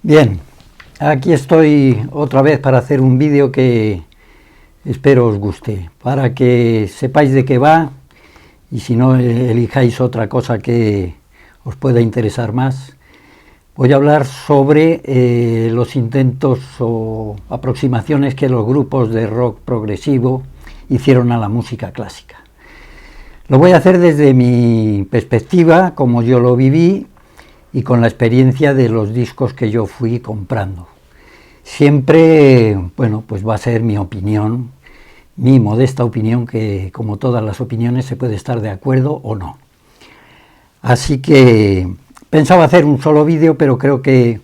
Bien, aquí estoy otra vez para hacer un vídeo que espero os guste, para que sepáis de qué va y si no elijáis otra cosa que os pueda interesar más. Voy a hablar sobre los intentos o aproximaciones que los grupos de rock progresivo hicieron a la música clásica. Lo voy a hacer desde mi perspectiva, como yo lo viví, y con la experiencia de los discos que yo fui comprando. Siempre, bueno, pues va a ser mi opinión, mi modesta opinión, que como todas las opiniones se puede estar de acuerdo o no. Así que pensaba hacer un solo vídeo, pero creo que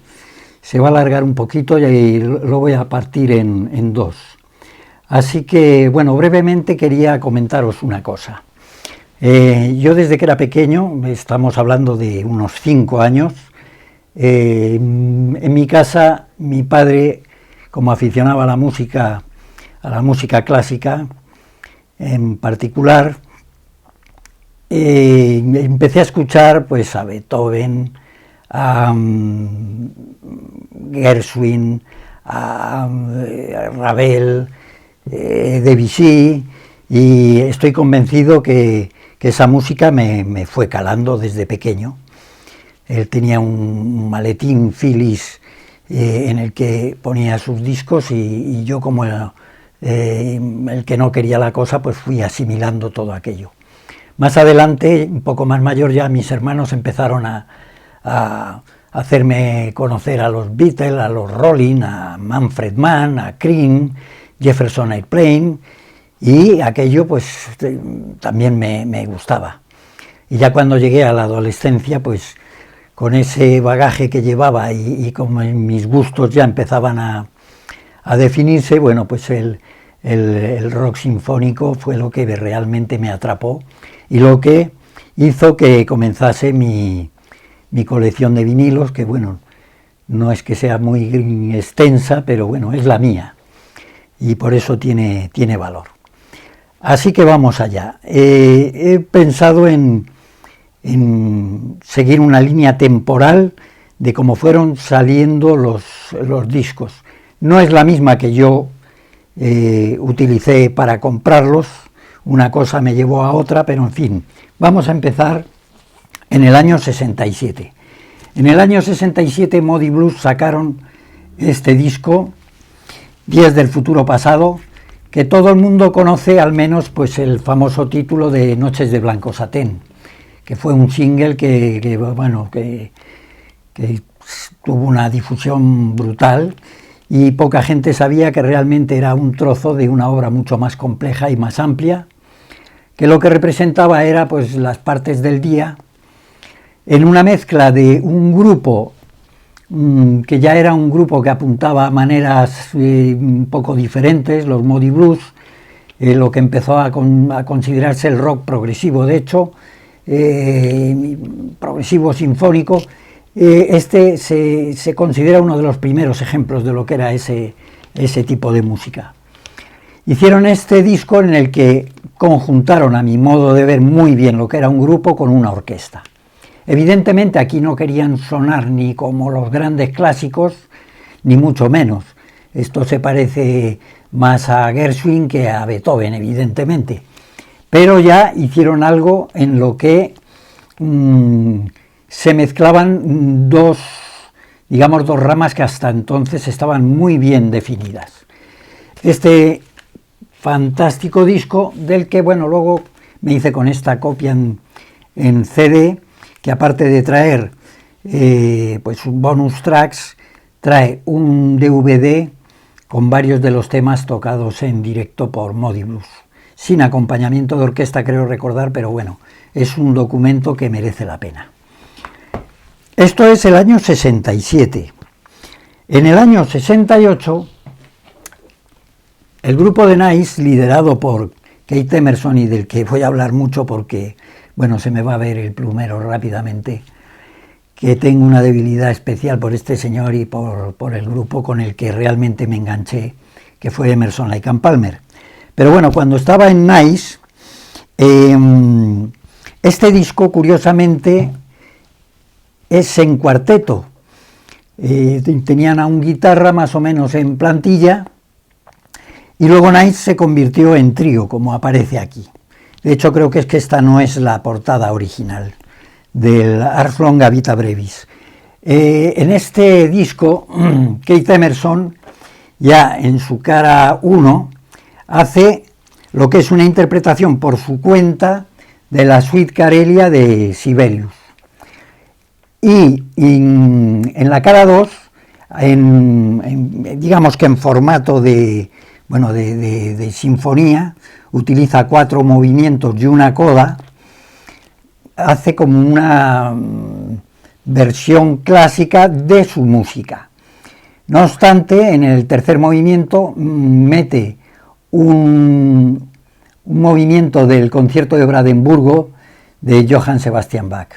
se va a alargar un poquito y lo voy a partir en dos. Así que, bueno, brevemente quería comentaros una cosa. Yo desde que era pequeño, estamos hablando de unos 5 años, en mi casa mi padre, como aficionaba a la música clásica en particular, empecé a escuchar pues a Beethoven, a Gershwin, a Ravel, Debussy, y estoy convencido que esa música me fue calando desde pequeño. Él tenía un maletín Philips en el que ponía sus discos y yo, como el que no quería la cosa, pues fui asimilando todo aquello. Más adelante, un poco más mayor, ya mis hermanos empezaron a hacerme conocer a los Beatles, a los Rolling, a Manfred Mann, a Cream, Jefferson Airplane, y aquello pues también me gustaba. Y ya cuando llegué a la adolescencia, pues con ese bagaje que llevaba y como mis gustos ya empezaban a definirse, bueno, pues el rock sinfónico fue lo que realmente me atrapó y lo que hizo que comenzase mi colección de vinilos, que bueno, no es que sea muy extensa, pero bueno, es la mía y por eso tiene valor. Así que vamos allá. He pensado en seguir una línea temporal de cómo fueron saliendo los discos. No es la misma que yo utilicé para comprarlos, una cosa me llevó a otra, pero en fin, vamos a empezar en el año 67. En el año 67 Moody Blues sacaron este disco, Días del futuro pasado, que todo el mundo conoce, al menos pues el famoso título de Noches de blanco satén, que fue un single que tuvo una difusión brutal y poca gente sabía que realmente era un trozo de una obra mucho más compleja y más amplia, que lo que representaba era pues las partes del día en una mezcla de un grupo que ya era un grupo que apuntaba a maneras un poco diferentes, los Moody Blues, lo que empezó a considerarse el rock progresivo, de hecho, progresivo sinfónico. Este se considera uno de los primeros ejemplos de lo que era ese tipo de música. Hicieron este disco en el que conjuntaron, a mi modo de ver, muy bien lo que era un grupo con una orquesta. Evidentemente aquí no querían sonar ni como los grandes clásicos, ni mucho menos. Esto se parece más a Gershwin que a Beethoven, evidentemente. Pero ya hicieron algo en lo que se mezclaban dos ramas que hasta entonces estaban muy bien definidas. Este fantástico disco, del que, bueno, luego me hice con esta copia en CD, que aparte de traer pues un bonus tracks, trae un DVD con varios de los temas tocados en directo por Moody Blues, sin acompañamiento de orquesta, creo recordar, pero bueno, es un documento que merece la pena. Esto es el año 67. En el año 68, el grupo de Nice, liderado por Keith Emerson, y del que voy a hablar mucho porque, bueno, se me va a ver el plumero rápidamente, que tengo una debilidad especial por este señor y por el grupo con el que realmente me enganché, que fue Emerson, Lake and Palmer. Pero bueno, cuando estaba en Nice, este disco, curiosamente, es en cuarteto. tenían aún guitarra más o menos en plantilla, y luego Nice se convirtió en trío, como aparece aquí. De hecho, creo que es que esta no es la portada original del Ars Longa Vita Brevis. En este disco, Keith Emerson, ya en su cara 1, hace lo que es una interpretación por su cuenta de la suite Karelia de Sibelius. Y en la cara 2, digamos que en formato de sinfonía, utiliza 4 movimientos y una coda, hace como una versión clásica de su música. No obstante, en el tercer movimiento mete un movimiento del concierto de Brandenburgo de Johann Sebastian Bach.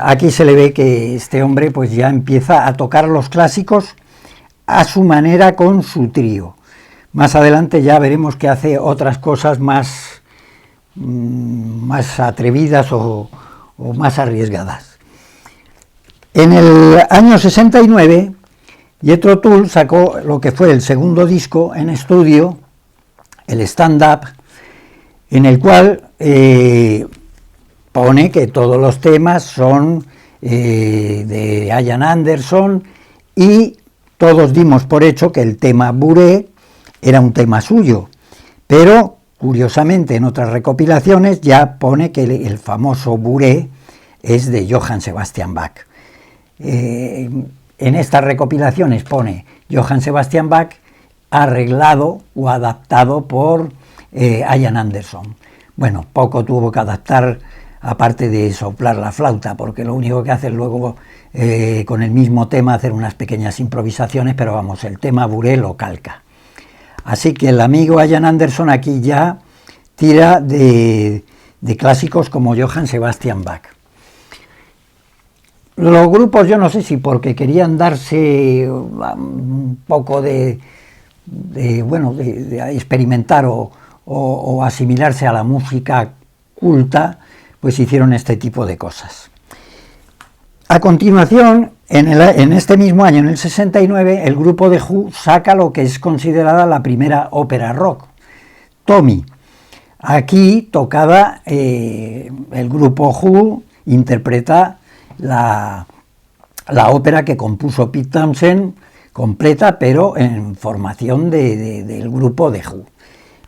Aquí se le ve que este hombre pues ya empieza a tocar los clásicos a su manera con su trío. Más adelante ya veremos que hace otras cosas más atrevidas o más arriesgadas. En el año 69, Jethro Tull sacó lo que fue el segundo disco en estudio, el Stand Up, en el cual pone que todos los temas son de Ian Anderson, y todos dimos por hecho que el tema Bourrée era un tema suyo, pero curiosamente en otras recopilaciones ya pone que el famoso Bourrée es de Johann Sebastian Bach. En estas recopilaciones pone Johann Sebastian Bach arreglado o adaptado por Ian Anderson. Bueno, poco tuvo que adaptar, aparte de soplar la flauta, porque lo único que hace es luego con el mismo tema hacer unas pequeñas improvisaciones, pero vamos, el tema Bourrée lo calca. Así que el amigo Ian Anderson aquí ya tira de clásicos como Johann Sebastian Bach. Los grupos, yo no sé si porque querían darse un poco de experimentar o asimilarse a la música culta, pues hicieron este tipo de cosas. A continuación, en este mismo año, en el 69, el grupo de Who saca lo que es considerada la primera ópera rock, Tommy. Aquí, tocada, el grupo Who interpreta la ópera que compuso Pete Townshend, completa, pero en formación del grupo de Who.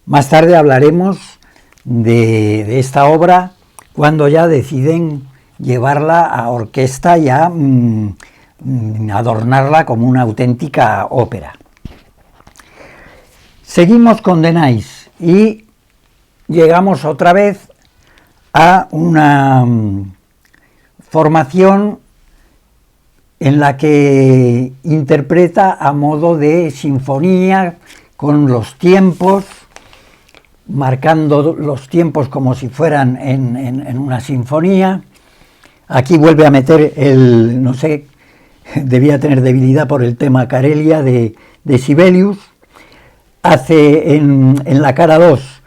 Más tarde hablaremos de esta obra cuando ya deciden llevarla a orquesta y a adornarla como una auténtica ópera. Seguimos con The Nice y llegamos otra vez a una formación en la que interpreta a modo de sinfonía, con los tiempos, marcando los tiempos como si fueran en una sinfonía. Aquí vuelve a meter no sé, debía tener debilidad por el tema Karelia de Sibelius. Hace en la cara 2,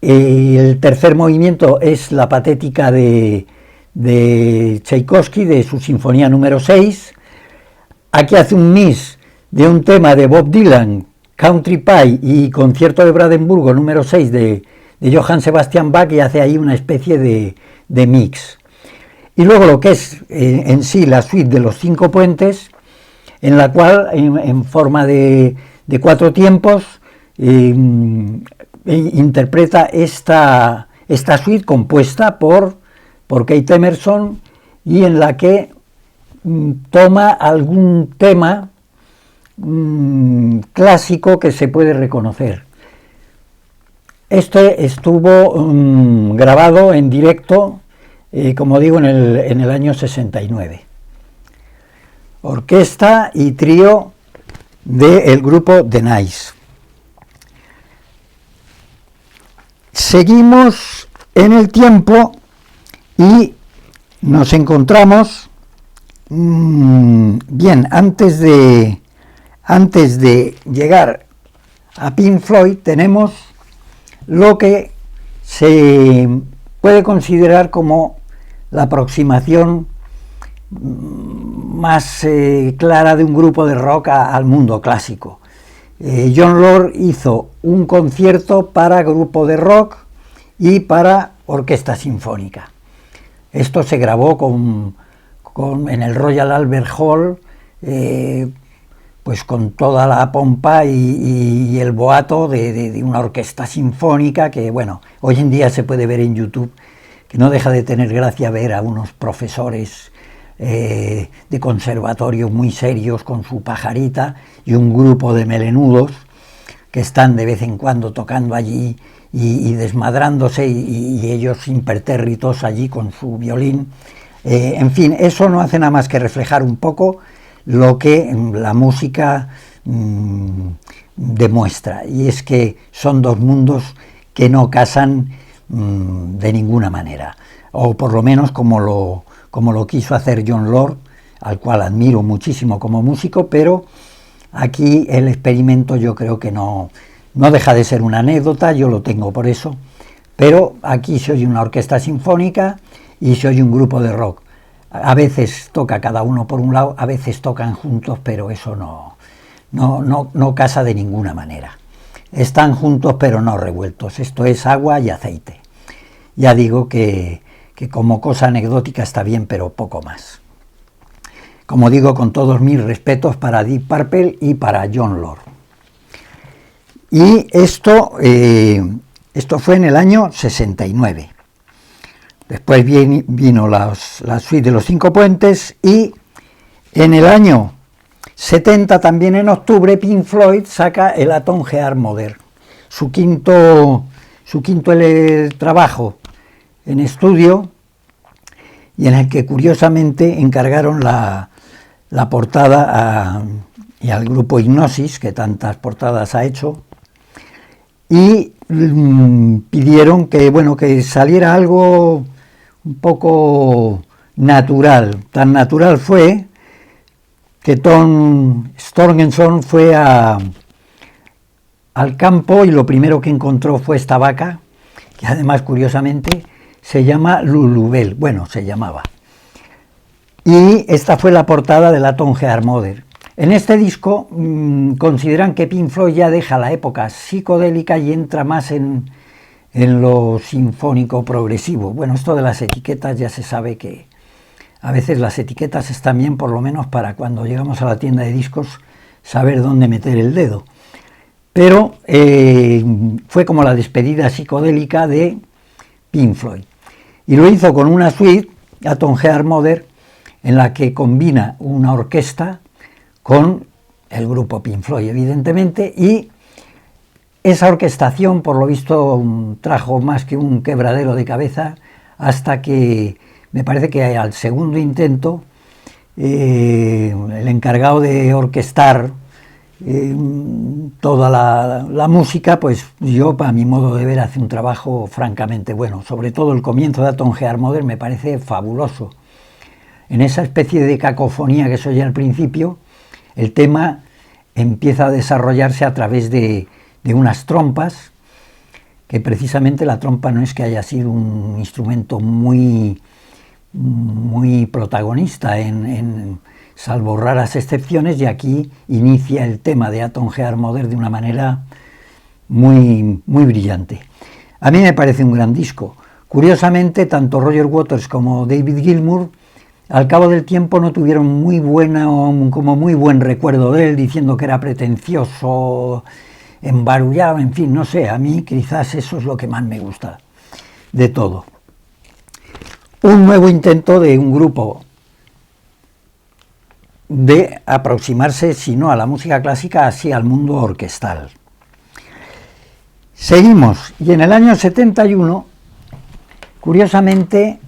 el tercer movimiento es la patética de Tchaikovsky, de su sinfonía número 6. Aquí hace un mix de un tema de Bob Dylan, Country Pie, y concierto de Brandenburgo número 6 de Johann Sebastian Bach, y hace ahí una especie de mix. Y luego lo que es en sí la suite de los 5 puentes, en la cual en forma de 4 tiempos interpreta esta suite compuesta por Keith Emerson, y en la que toma algún tema clásico que se puede reconocer. Este estuvo grabado en directo, como digo, en el año 69. Orquesta y trío del grupo The Nice. Seguimos en el tiempo y nos encontramos, bien, antes de llegar a Pink Floyd, tenemos lo que se puede considerar como la aproximación más clara de un grupo de rock al mundo clásico. Jon Lord hizo un concierto para grupo de rock y para orquesta sinfónica. Esto se grabó en el Royal Albert Hall, pues con toda la pompa y el boato de una orquesta sinfónica que, bueno, hoy en día se puede ver en YouTube, que no deja de tener gracia ver a unos profesores de conservatorio muy serios con su pajarita y un grupo de melenudos que están de vez en cuando tocando allí y desmadrándose y ellos impertérritos allí con su violín. En fin, eso no hace nada más que reflejar un poco lo que la música demuestra, y es que son dos mundos que no casan de ninguna manera, o por lo menos como lo quiso hacer Jon Lord, al cual admiro muchísimo como músico, pero aquí el experimento yo creo que no deja de ser una anécdota, yo lo tengo por eso, pero aquí se oye una orquesta sinfónica y se oye un grupo de rock. A veces toca cada uno por un lado, a veces tocan juntos, pero eso no casa de ninguna manera. Están juntos pero no revueltos, esto es agua y aceite. Ya digo que como cosa anecdótica está bien, pero poco más. Como digo, con todos mis respetos para Deep Purple y para Jon Lord. Y esto fue en el año 69. Después vino la suite de los 5 puentes, y en el año 70, también en octubre, Pink Floyd saca el At Home Modern, su quinto trabajo en estudio, y en el que curiosamente encargaron la portada y al grupo Hipnosis, que tantas portadas ha hecho, y pidieron que saliera algo un poco natural. Tan natural fue que Tom Storgenson fue al campo y lo primero que encontró fue esta vaca, que además curiosamente se llama Lulubel, se llamaba. Y esta fue la portada del At Home Modern. En este disco consideran que Pink Floyd ya deja la época psicodélica y entra más en lo sinfónico progresivo. Bueno, esto de las etiquetas ya se sabe que a veces las etiquetas están bien, por lo menos para cuando llegamos a la tienda de discos saber dónde meter el dedo. Pero fue como la despedida psicodélica de Pink Floyd. Y lo hizo con una suite, At Home Modern, en la que combina una orquesta con el grupo Pink Floyd, evidentemente, y esa orquestación, por lo visto, trajo más que un quebradero de cabeza, hasta que me parece que al segundo intento el encargado de orquestar toda la música, pues yo, para mi modo de ver, hace un trabajo francamente bueno. Sobre todo el comienzo de At Home Modern me parece fabuloso. En esa especie de cacofonía que se oye al principio, el tema empieza a desarrollarse a través de unas trompas, que precisamente la trompa no es que haya sido un instrumento muy protagonista, salvo raras excepciones, y aquí inicia el tema de At Home Modern de una manera muy brillante. A mí me parece un gran disco. Curiosamente, tanto Roger Waters como David Gilmour al cabo del tiempo no tuvieron muy buen recuerdo de él, diciendo que era pretencioso, embarullado, en fin, no sé, a mí quizás eso es lo que más me gusta de todo. Un nuevo intento de un grupo de aproximarse, si no a la música clásica, así al mundo orquestal. Seguimos, y en el año 71, curiosamente,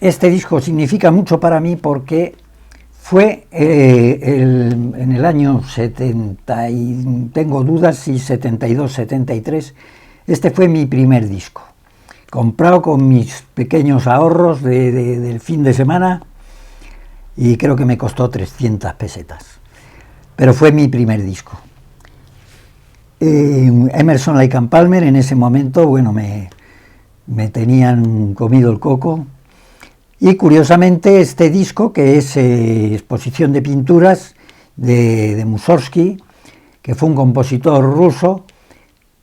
este disco significa mucho para mí porque fue en el año 70, y tengo dudas si 72, 73, este fue mi primer disco, comprado con mis pequeños ahorros del fin de semana, y creo que me costó 300 pesetas, pero fue mi primer disco. Emerson, Lake and Palmer, en ese momento, me tenían comido el coco, Y curiosamente este disco, que es exposición de pinturas de Mussorgsky, que fue un compositor ruso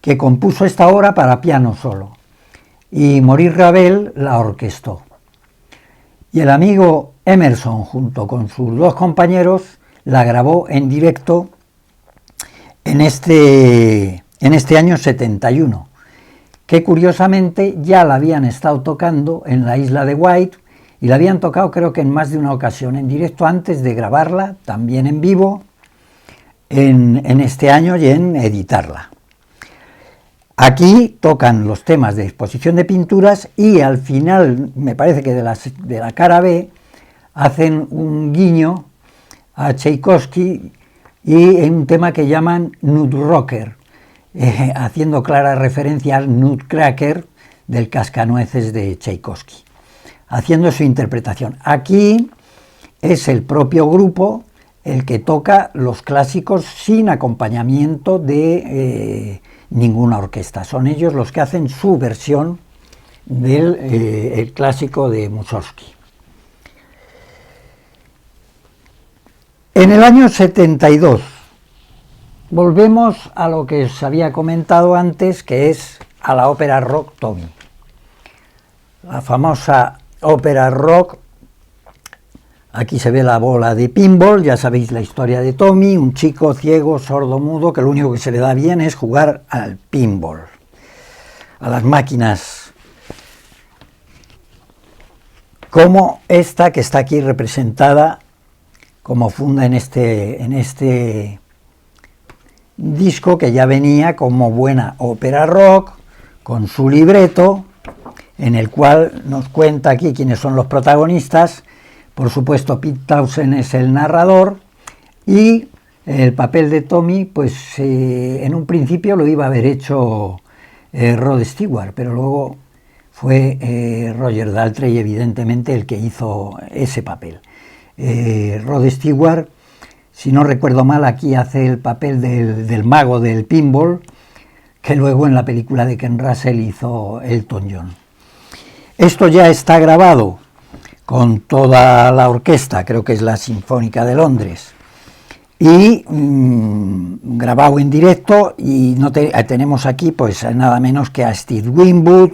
que compuso esta obra para piano solo, y Maurice Ravel la orquestó. Y el amigo Emerson, junto con sus dos compañeros, la grabó en directo en este año 71, que curiosamente ya la habían estado tocando en la isla de Wight, y la habían tocado creo que en más de una ocasión en directo antes de grabarla, también en vivo, en este año y en editarla. Aquí tocan los temas de exposición de pinturas y al final, me parece que de la cara B, hacen un guiño a Tchaikovsky y en un tema que llaman Nutrocker, haciendo clara referencia al Nutcracker del Cascanueces de Tchaikovsky, haciendo su interpretación. Aquí es el propio grupo el que toca los clásicos sin acompañamiento de ninguna orquesta. Son ellos los que hacen su versión del el clásico de Mussorgsky. En el año 72 volvemos a lo que os había comentado antes, que es a la ópera rock Tommy. La famosa ópera rock. Aquí se ve la bola de pinball, ya sabéis la historia de Tommy, un chico ciego, sordo, mudo, que lo único que se le da bien es jugar al pinball, a las máquinas, como esta que está aquí representada como funda en este disco, que ya venía como buena ópera rock, con su libreto, en el cual nos cuenta aquí quiénes son los protagonistas. Por supuesto, Pete Townshend es el narrador y el papel de Tommy, pues en un principio lo iba a haber hecho Rod Stewart, pero luego fue Roger Daltrey, evidentemente, el que hizo ese papel. Rod Stewart, si no recuerdo mal, aquí hace el papel del mago del pinball, que luego en la película de Ken Russell hizo Elton John. Esto ya está grabado con toda la orquesta, creo que es la Sinfónica de Londres, y grabado en directo, y tenemos aquí pues nada menos que a Steve Winwood,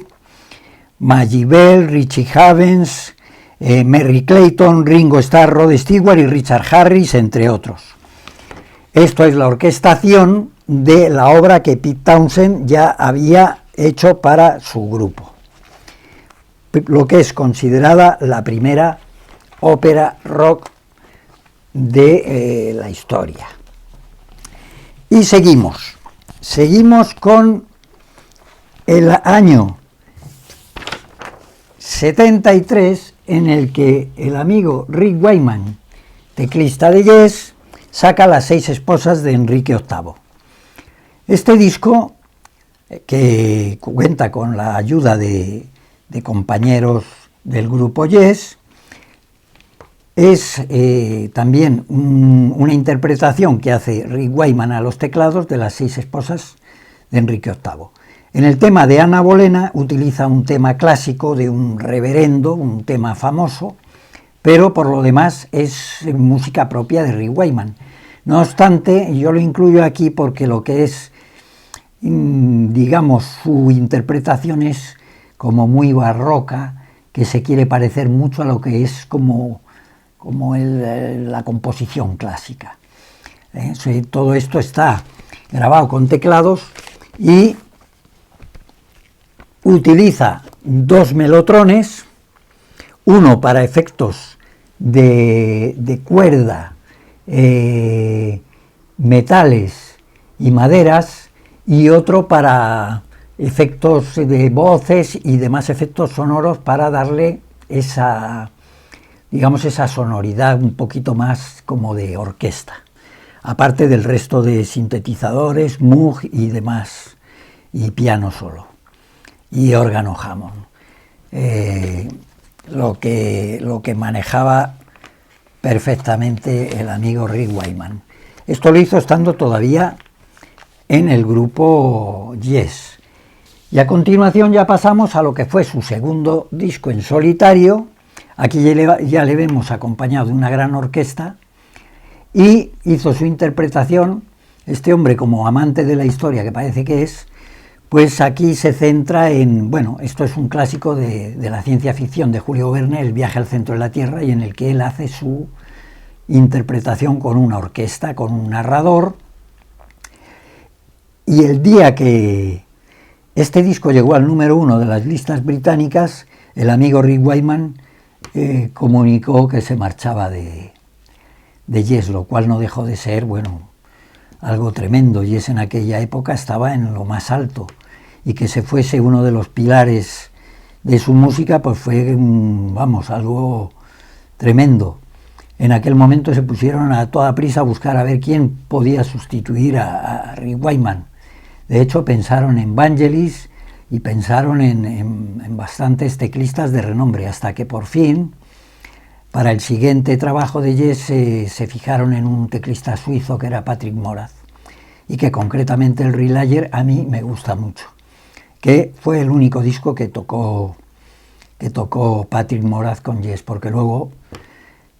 Maggie Bell, Richie Havens, Merry Clayton, Ringo Starr, Rod Stewart y Richard Harris, entre otros. Esto es la orquestación de la obra que Pete Townshend ya había hecho para su grupo, lo que es considerada la primera ópera rock de la historia. Y seguimos con el año 73, en el que el amigo Rick Wakeman, teclista de Yes, saca Las 6 esposas de Enrique VIII. Este disco, que cuenta con la ayuda de compañeros del grupo Yes, es también una interpretación que hace Rick Wakeman a los teclados de Las 6 esposas de Enrique VIII. En el tema de Ana Bolena utiliza un tema clásico de un reverendo, un tema famoso, pero por lo demás es música propia de Rick Wakeman. No obstante, yo lo incluyo aquí porque lo que es, digamos, su interpretación es como muy barroca, que se quiere parecer mucho a lo que es como la composición clásica. Todo esto está grabado con teclados y utiliza dos melotrones, uno para efectos de cuerda, metales y maderas, y otro para efectos de voces y demás efectos sonoros, para darle esa, digamos, esa sonoridad un poquito más como de orquesta, aparte del resto de sintetizadores, Moog y demás, y piano solo, y órgano Hammond, lo que manejaba perfectamente el amigo Rick Wakeman. Esto lo hizo estando todavía en el grupo Yes. Y a continuación ya pasamos a lo que fue su segundo disco en solitario, Aquí ya le vemos acompañado de una gran orquesta y hizo su interpretación. Este hombre, como amante de la historia que parece que es, pues aquí se centra en, bueno, esto es un clásico de la ciencia ficción de Julio Verne, El viaje al centro de la Tierra, y en el que él hace su interpretación con una orquesta, con un narrador. Y el día que este disco llegó al número 1 de las listas británicas, el amigo Rick Wakeman comunicó que se marchaba de Yes, lo cual no dejó de ser, bueno, algo tremendo. Yes en aquella época estaba en lo más alto, y que se fuese uno de los pilares de su música, pues fue, vamos, algo tremendo. En aquel momento se pusieron a toda prisa a buscar a ver quién podía sustituir a Rick Wakeman. De hecho, pensaron en Vangelis y pensaron en bastantes teclistas de renombre, hasta que por fin, para el siguiente trabajo de Yes, se fijaron en un teclista suizo que era Patrick Moraz, y que concretamente el Relayer a mí me gusta mucho, que fue el único disco que tocó Patrick Moraz con Yes, porque luego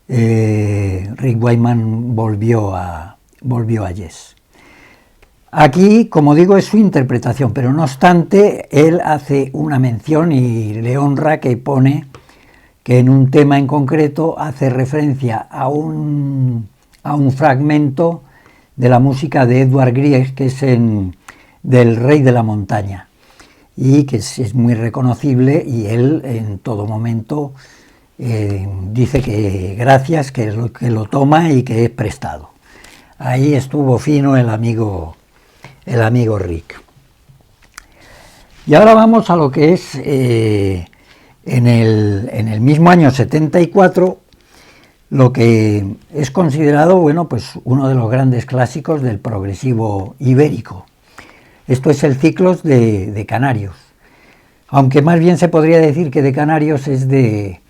Rick Wakeman volvió a Yes. Aquí, como digo, es su interpretación, pero no obstante, él hace una mención y le honra, que pone que en un tema en concreto hace referencia a un fragmento de la música de Edvard Grieg, que es del Rey de la Montaña, y que es muy reconocible, y él en todo momento dice que gracias, que lo toma y que es prestado. Ahí estuvo fino el amigo Rick. Y ahora vamos a lo que es en el mismo año 74, lo que es considerado, bueno, pues uno de los grandes clásicos del progresivo ibérico. Esto es el Ciclos de Canarios, aunque más bien se podría decir que de Canarios es de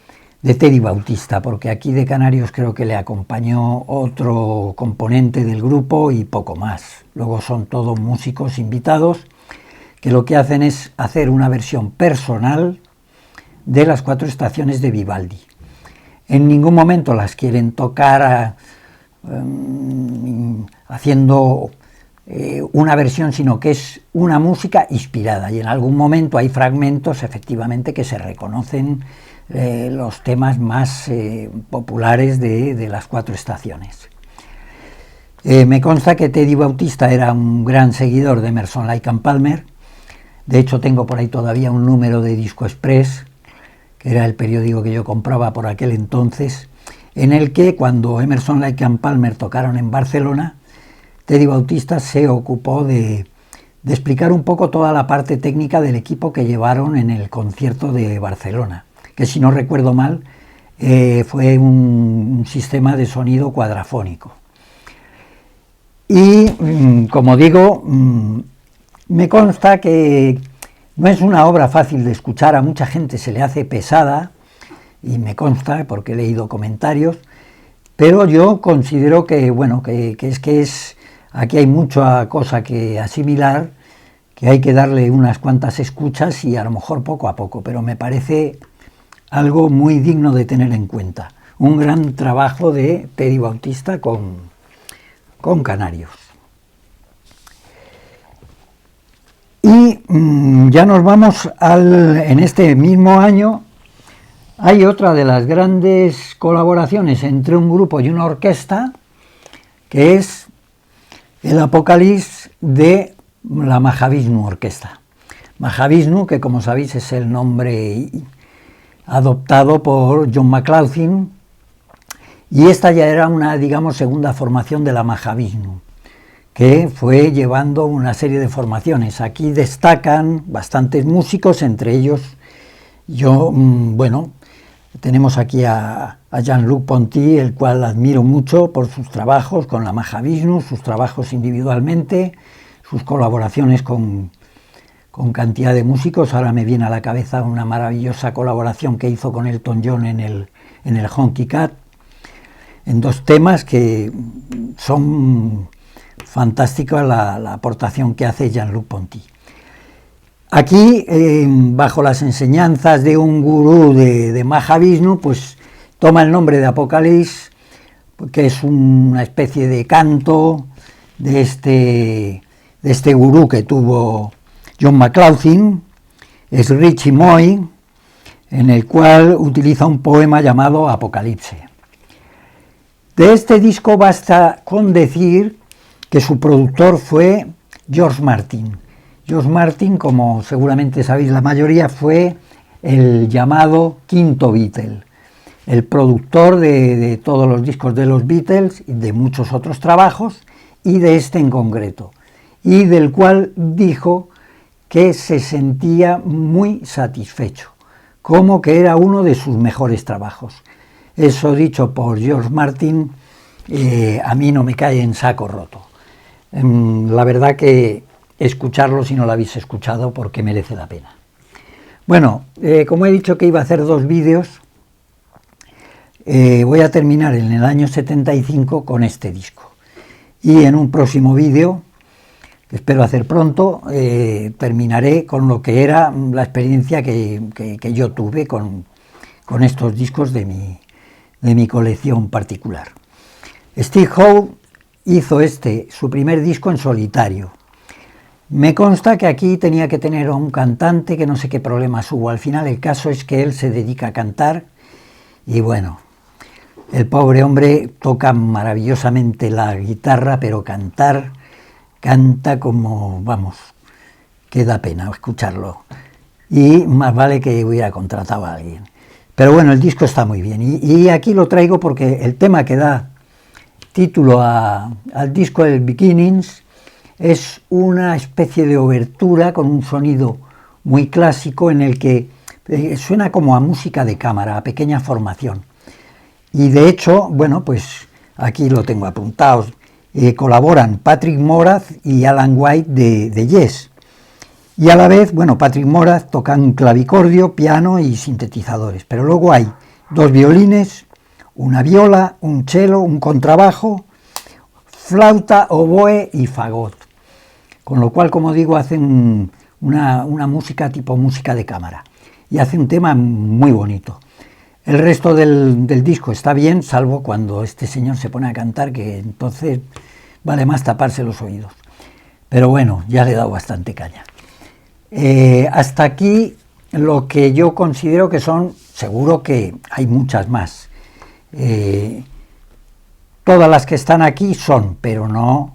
Teddy Bautista, porque aquí de Canarios creo que le acompañó otro componente del grupo y poco más. Luego son todos músicos invitados que lo que hacen es hacer una versión personal de las 4 estaciones de Vivaldi. En ningún momento las quieren tocar haciendo una versión, sino que es una música inspirada, y en algún momento hay fragmentos efectivamente que se reconocen los temas más populares de las 4 estaciones. Me consta que Teddy Bautista era un gran seguidor de Emerson, Lake and Palmer. De hecho, tengo por ahí todavía un número de Disco Express, que era el periódico que yo compraba por aquel entonces, en el que cuando Emerson, Lake and Palmer tocaron en Barcelona, Teddy Bautista se ocupó de explicar un poco toda la parte técnica del equipo que llevaron en el concierto de Barcelona, que si no recuerdo mal fue un sistema de sonido cuadrafónico. Y como digo, me consta que no es una obra fácil de escuchar, a mucha gente se le hace pesada, y me consta porque he leído comentarios, pero yo considero que, bueno, que aquí hay mucha cosa que asimilar, que hay que darle unas cuantas escuchas y a lo mejor poco a poco, pero me parece algo muy digno de tener en cuenta. Un gran trabajo de Teddy Bautista con Canarios. Y ya nos vamos en este mismo año. Hay otra de las grandes colaboraciones entre un grupo y una orquesta, que es el Apocalipsis de la Mahavishnu Orquesta. Mahavishnu, que como sabéis es el nombre adoptado por John McLaughlin, y esta ya era una, digamos, segunda formación de la Mahavishnu, que fue llevando una serie de formaciones. Aquí destacan bastantes músicos, entre ellos tenemos aquí a Jean-Luc Ponty, el cual admiro mucho por sus trabajos con la Mahavishnu, sus trabajos individualmente, sus colaboraciones con cantidad de músicos. Ahora me viene a la cabeza una maravillosa colaboración que hizo con Elton John en el Honky Cat, en 2 temas que son fantásticas, la aportación que hace Jean-Luc Ponty. Aquí, bajo las enseñanzas de un gurú de Mahavishnu, pues toma el nombre de Apocalipsis, que es una especie de canto de este gurú que tuvo John McLaughlin, es Richie Moy, en el cual utiliza un poema llamado Apocalipsis. De este disco basta con decir que su productor fue George Martin. George Martin, como seguramente sabéis la mayoría, fue el llamado quinto Beatle, el productor de todos los discos de los Beatles y de muchos otros trabajos, y de este en concreto, y del cual dijo que se sentía muy satisfecho, como que era uno de sus mejores trabajos. Eso dicho por George Martin, a mí no me cae en saco roto. La verdad que escucharlo si no lo habéis escuchado porque merece la pena. Bueno, como he dicho que iba a hacer 2 vídeos, voy a terminar en el año 75 con este disco. Y en un próximo vídeo, que espero hacer pronto, terminaré con lo que era la experiencia que yo tuve con estos discos de mi colección particular. Steve Howe hizo su primer disco en solitario. Me consta que aquí tenía que tener a un cantante, que no sé qué problemas hubo. Al final el caso es que él se dedica a cantar y bueno, el pobre hombre toca maravillosamente la guitarra, pero canta como, vamos, que da pena escucharlo. Y más vale que hubiera contratado a alguien. Pero bueno, el disco está muy bien. Y aquí lo traigo porque el tema que da título al disco, el Beginnings, es una especie de obertura con un sonido muy clásico en el que suena como a música de cámara, a pequeña formación. Y de hecho, bueno, pues aquí lo tengo apuntado, colaboran Patrick Moraz y Alan White de Yes. Y a la vez, bueno, Patrick Moraz toca un clavicordio, piano y sintetizadores, pero luego hay 2 violines, una viola, un cello, un contrabajo, flauta, oboe y fagot. Con lo cual, como digo, hacen una música tipo música de cámara. Y hace un tema muy bonito. El resto del disco está bien, salvo cuando este señor se pone a cantar, que entonces vale más taparse los oídos. Pero bueno, ya le he dado bastante caña. Hasta aquí lo que yo considero que son, seguro que hay muchas más. Todas las que están aquí son, pero no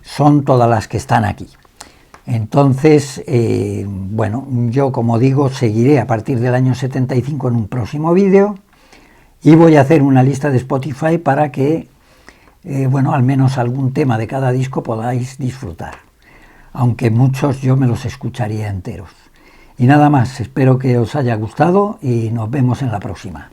son todas las que están aquí. Entonces, bueno, yo como digo, seguiré a partir del año 75 en un próximo vídeo y voy a hacer una lista de Spotify para que, bueno, al menos algún tema de cada disco podáis disfrutar. Aunque muchos yo me los escucharía enteros. Y nada más, espero que os haya gustado y nos vemos en la próxima.